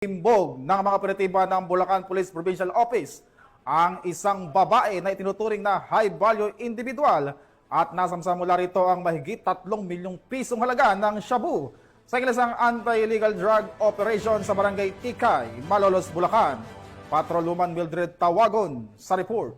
Timbog ng mga operatiba ng Bulacan Police Provincial Office ang isang babae na itinuturing na high-value individual at nasamsa mula rito ang mahigit 3 milyong pisong halaga ng shabu sa kilasang anti-illegal drug operation sa barangay Tikay, Malolos, Bulacan. Patrolwoman Mildred Tawagon sa report.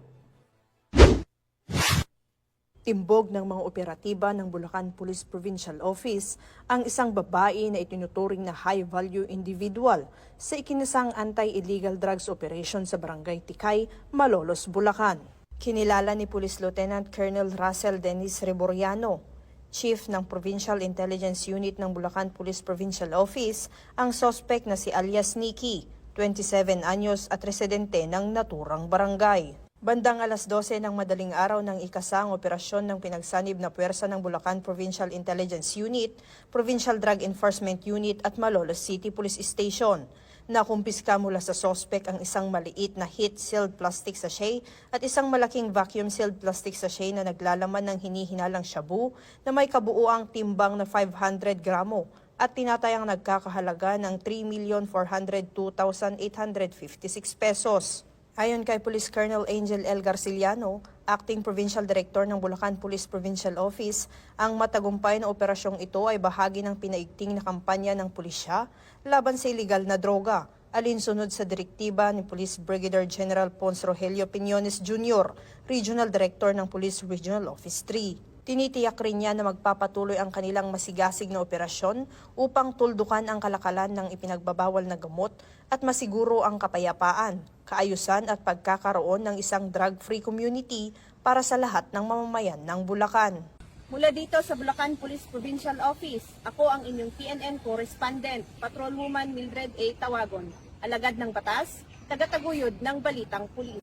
Timbog ng mga operatiba ng Bulacan Police Provincial Office ang isang babae na itinuturing na high-value individual sa ikinasang anti-illegal drugs operation sa barangay Tikay, Malolos, Bulacan. Kinilala ni Police Lieutenant Colonel Russell Dennis Reboriano, Chief ng Provincial Intelligence Unit ng Bulacan Police Provincial Office, ang suspect na si alias Nikki, 27 anyos at residente ng naturang barangay. Bandang alas 12 ng madaling araw ng ikasang operasyon ng pinagsanib na puwersa ng Bulacan Provincial Intelligence Unit, Provincial Drug Enforcement Unit at Malolos City Police Station. Nakumpiska mula sa sospek ang isang maliit na heat-sealed plastic sachet at isang malaking vacuum-sealed plastic sachet na naglalaman ng hinihinalang shabu na may kabuuang timbang na 500 gramo at tinatayang nagkakahalaga ng 3,402,856 pesos. Ayon kay Police Colonel Angel L. Garciliano, Acting Provincial Director ng Bulacan Police Provincial Office, ang matagumpay na operasyong ito ay bahagi ng pinaigting na kampanya ng pulisya laban sa iligal na droga, alinsunod sa direktiba ni Police Brigadier General Ponce Rogelio Piñones Jr., Regional Director ng Police Regional Office 3. Tinitiyak rin niya na magpapatuloy ang kanilang masigasig na operasyon upang tuldukan ang kalakalan ng ipinagbabawal na gamot at masiguro ang kapayapaan, kaayusan at pagkakaroon ng isang drug-free community para sa lahat ng mamamayan ng Bulacan. Mula dito sa Bulacan Police Provincial Office, ako ang inyong PNN correspondent, Patrolwoman Mildred A. Tawagon, alagad ng batas, tagataguyod ng Balitang Pulis.